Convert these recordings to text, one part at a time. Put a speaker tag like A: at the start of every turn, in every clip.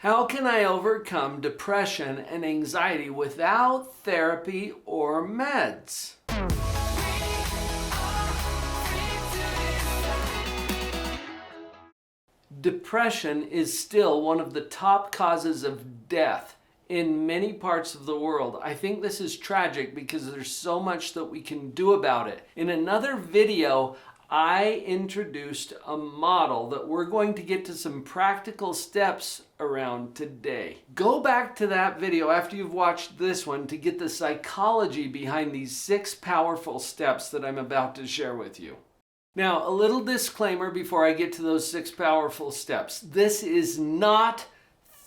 A: How can I overcome depression and anxiety without therapy or meds? Depression is still one of the top causes of death in many parts of the world. I think this is tragic because there's so much that we can do about it. In another video, I introduced a model that we're going to get to some practical steps around today. Go back to that video after you've watched this one to get the psychology behind these 6 powerful steps that I'm about to share with you. Now, a little disclaimer before I get to those 6 powerful steps. This is not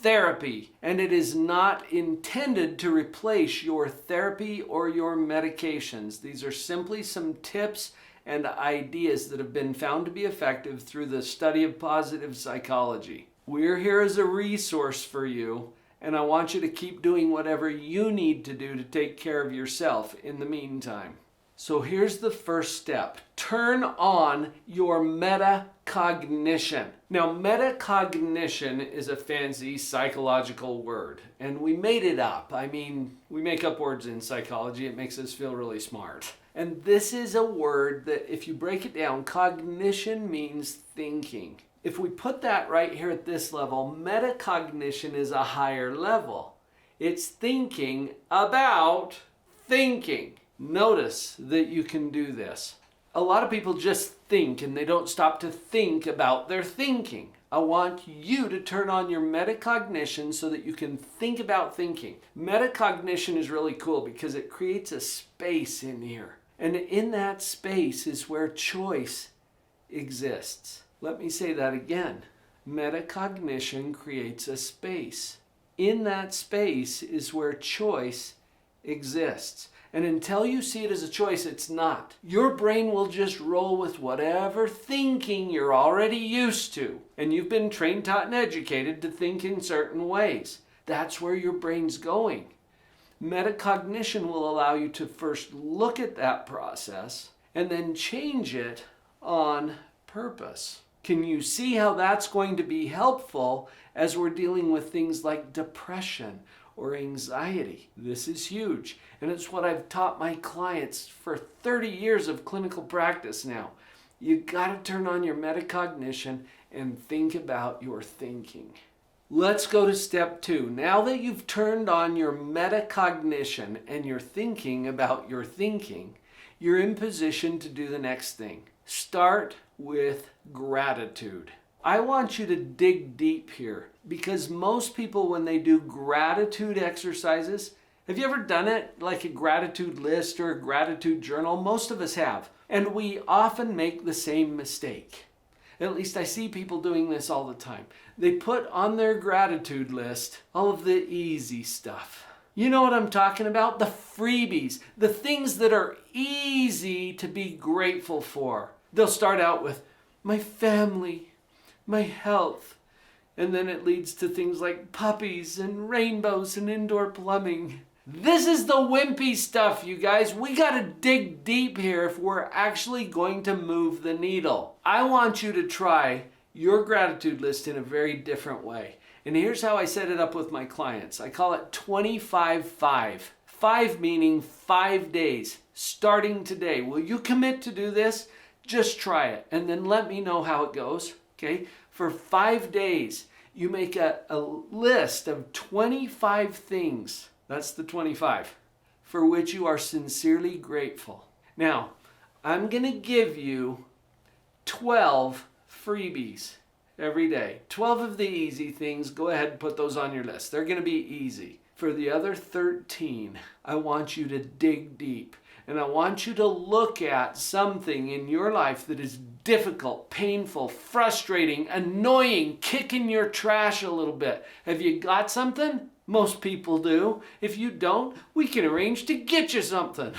A: therapy, and it is not intended to replace your therapy or your medications. These are simply some tips and ideas that have been found to be effective through the study of positive psychology. We're here as a resource for you, and I want you to keep doing whatever you need to do to take care of yourself in the meantime. So here's the first step. Turn on your metacognition. Now, metacognition is a fancy psychological word, and we made it up. I mean, we make up words in psychology. It makes us feel really smart. And this is a word that, if you break it down, cognition means thinking. If we put that right here at this level, metacognition is a higher level. It's thinking about thinking. Notice that you can do this. A lot of people just think and they don't stop to think about their thinking. I want you to turn on your metacognition so that you can think about thinking. Metacognition is really cool because it creates a space in here. And in that space is where choice exists. Let me say that again. Metacognition creates a space. In that space is where choice exists. And until you see it as a choice, it's not. Your brain will just roll with whatever thinking you're already used to. And you've been trained, taught, and educated to think in certain ways. That's where your brain's going. Metacognition will allow you to first look at that process and then change it on purpose. Can you see how that's going to be helpful as we're dealing with things like depression or anxiety? This is huge, and it's what I've taught my clients for 30 years of clinical practice now. You gotta turn on your metacognition and think about your thinking. Let's go to step 2. Now that you've turned on your metacognition and you're thinking about your thinking, you're in position to do the next thing. Start with gratitude. I want you to dig deep here because most people, when they do gratitude exercises, have you ever done it like a gratitude list or a gratitude journal? Most of us have. And we often make the same mistake. At least I see people doing this all the time. They put on their gratitude list all of the easy stuff. You know what I'm talking about? The freebies, the things that are easy to be grateful for. They'll start out with my family, my health, and then it leads to things like puppies and rainbows and indoor plumbing. This is the wimpy stuff, you guys. We gotta dig deep here if we're actually going to move the needle. I want you to try your gratitude list in a very different way. And here's how I set it up with my clients. I call it 25-5. 5 meaning 5 days, starting today. Will you commit to do this? Just try it and then let me know how it goes, okay? For 5 days, you make a list of 25 things. That's the 25 for which you are sincerely grateful. Now, I'm going to give you 12 freebies every day. 12 of the easy things, go ahead and put those on your list. They're going to be easy. For the other 13, I want you to dig deep. And I want you to look at something in your life that is difficult, painful, frustrating, annoying, kicking your trash a little bit. Have you got something? Most people do. If you don't, we can arrange to get you something.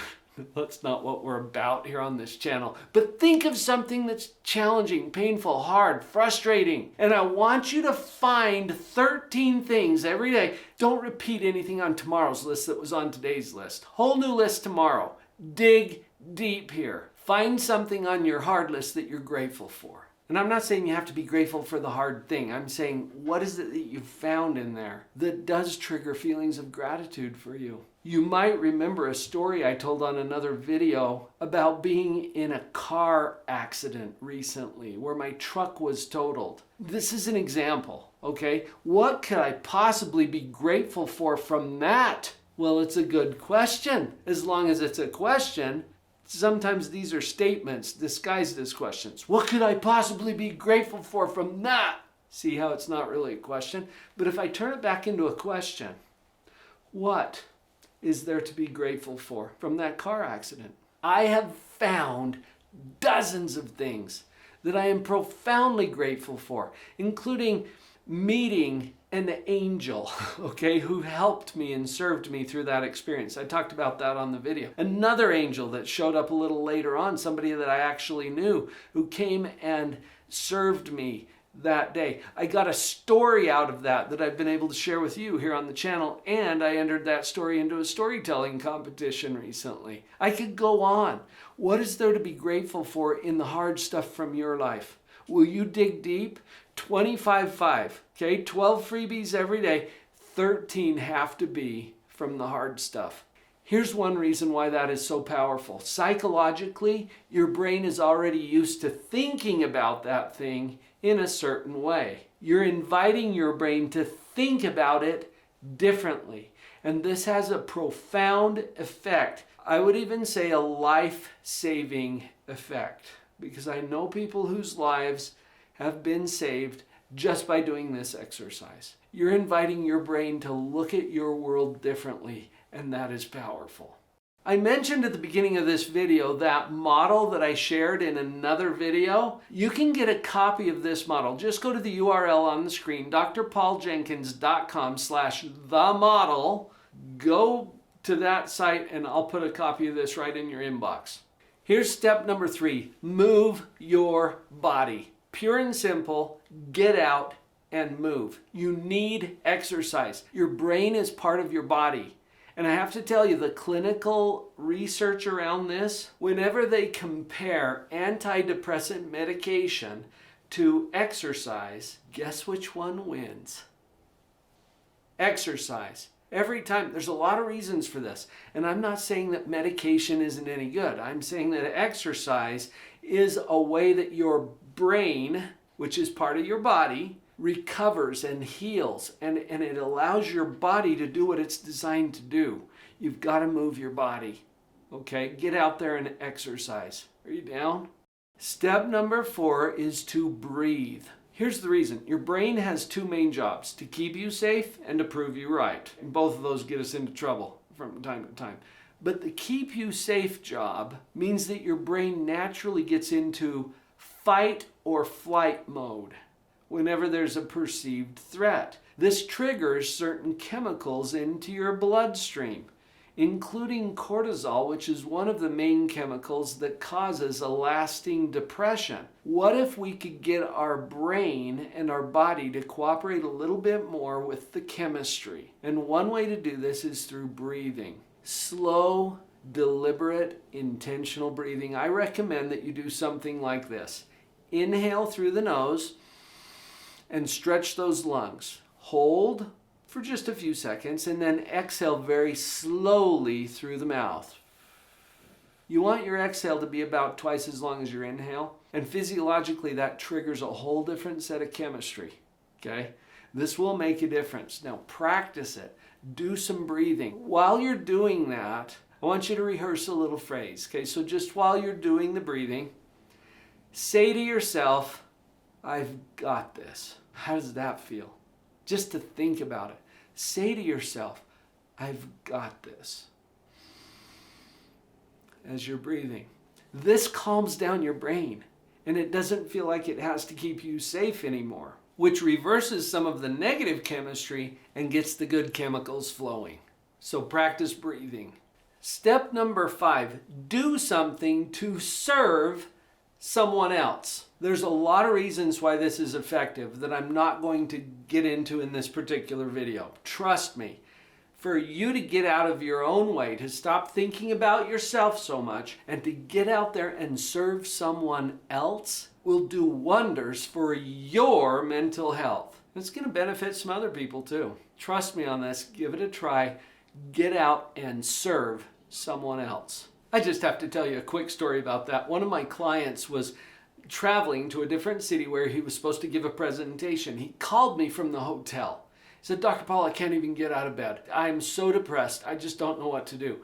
A: That's not what we're about here on this channel. But think of something that's challenging, painful, hard, frustrating. And I want you to find 13 things every day. Don't repeat anything on tomorrow's list that was on today's list. Whole new list tomorrow. Dig deep here. Find something on your hard list that you're grateful for. And I'm not saying you have to be grateful for the hard thing. I'm saying, what is it that you found in there that does trigger feelings of gratitude for you? You might remember a story I told on another video about being in a car accident recently where my truck was totaled. This is an example, okay? What could I possibly be grateful for from that? Well, it's a good question. As long as it's a question, sometimes these are statements disguised as questions. What could I possibly be grateful for from that? See how it's not really a question? But if I turn it back into a question, what is there to be grateful for from that car accident? I have found dozens of things that I am profoundly grateful for, including meeting an angel, okay, who helped me and served me through that experience. I talked about that on the video. Another angel that showed up a little later on, somebody that I actually knew, who came and served me that day. I got a story out of that I've been able to share with you here on the channel, and I entered that story into a storytelling competition recently. I could go on. What is there to be grateful for in the hard stuff from your life? Will you dig deep? 25/5, okay? 12 freebies every day, 13 have to be from the hard stuff. Here's one reason why that is so powerful. Psychologically, your brain is already used to thinking about that thing in a certain way. You're inviting your brain to think about it differently. And this has a profound effect. I would even say a life-saving effect, because I know people whose lives have been saved just by doing this exercise. You're inviting your brain to look at your world differently, and that is powerful. I mentioned at the beginning of this video that model that I shared in another video. You can get a copy of this model. Just go to the URL on the screen, drpauljenkins.com/themodel. Go to that site and I'll put a copy of this right in your inbox. Here's step number 3, move your body. Pure and simple, get out and move. You need exercise. Your brain is part of your body. And I have to tell you, the clinical research around this, whenever they compare antidepressant medication to exercise, guess which one wins? Exercise. Every time. There's a lot of reasons for this. And I'm not saying that medication isn't any good. I'm saying that exercise is a way that your brain, which is part of your body, recovers and heals, and it allows your body to do what it's designed to do. You've got to move your body. Okay? Get out there and exercise. Are you down? Step number 4 is to breathe. Here's the reason. Your brain has 2 main jobs: to keep you safe and to prove you right. And both of those get us into trouble from time to time. But the keep you safe job means that your brain naturally gets into fight or flight mode whenever there's a perceived threat. This triggers certain chemicals into your bloodstream, including cortisol, which is one of the main chemicals that causes a lasting depression. What if we could get our brain and our body to cooperate a little bit more with the chemistry? And one way to do this is through breathing. Slow, deliberate, intentional breathing. I recommend that you do something like this. Inhale through the nose and stretch those lungs. Hold for just a few seconds and then exhale very slowly through the mouth. You want your exhale to be about twice as long as your inhale, and physiologically that triggers a whole different set of chemistry. Okay? This will make a difference. Now practice it. Do some breathing. While you're doing that, I want you to rehearse a little phrase. Okay? So just while you're doing the breathing, say to yourself, I've got this. How does that feel? Just to think about it. Say to yourself, I've got this. As you're breathing. This calms down your brain, and it doesn't feel like it has to keep you safe anymore, which reverses some of the negative chemistry and gets the good chemicals flowing. So practice breathing. Step number 5, do something to serve someone else. There's a lot of reasons why this is effective that I'm not going to get into in this particular video. Trust me. for you to get out of your own way, to stop thinking about yourself so much, and to get out there and serve someone else will do wonders for your mental health. It's going to benefit some other people too. Trust me on this. Give it a try. Get out and serve someone else. I just have to tell you a quick story about that. One of my clients was traveling to a different city where he was supposed to give a presentation. He called me from the hotel. He said, Dr. Paul, I can't even get out of bed. I'm so depressed. I just don't know what to do.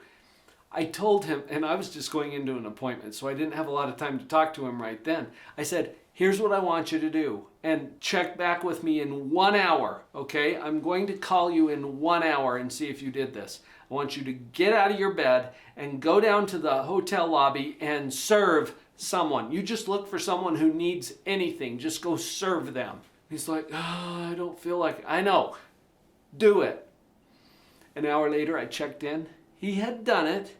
A: I told him, and I was just going into an appointment, so I didn't have a lot of time to talk to him right then. I said, here's what I want you to do, and check back with me in 1 hour, okay? I'm going to call you in 1 hour and see if you did this. I want you to get out of your bed and go down to the hotel lobby and serve someone. You just look for someone who needs anything. Just go serve them. He's like, oh, I don't feel like it. I know. Do it. An hour later, I checked in. He had done it,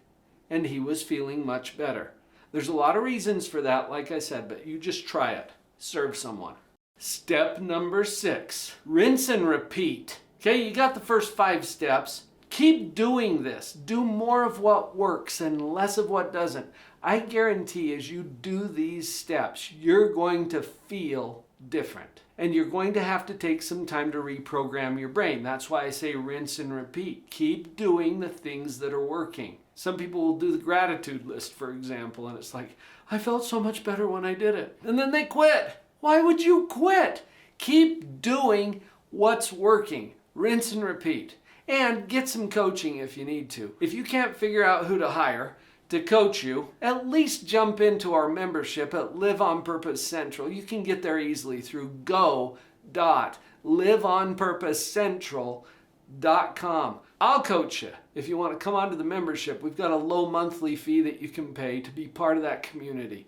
A: and he was feeling much better. There's a lot of reasons for that, like I said, but you just try it. Serve someone. Step number 6, rinse and repeat. Okay, you got the first 5 steps. Keep doing this. Do more of what works and less of what doesn't. I guarantee as you do these steps, you're going to feel different. And you're going to have to take some time to reprogram your brain. That's why I say rinse and repeat. Keep doing the things that are working. Some people will do the gratitude list, for example, and it's like, I felt so much better when I did it. And then they quit. Why would you quit? Keep doing what's working. Rinse and repeat. And get some coaching if you need to. If you can't figure out who to hire to coach you, at least jump into our membership at Live on Purpose Central. You can get there easily through go.liveonpurposecentral.com. I'll coach you if you want to come onto the membership. We've got a low monthly fee that you can pay to be part of that community.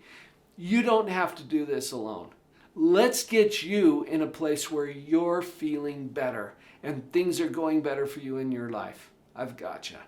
A: You don't have to do this alone. Let's get you in a place where you're feeling better and things are going better for you in your life. I've got you.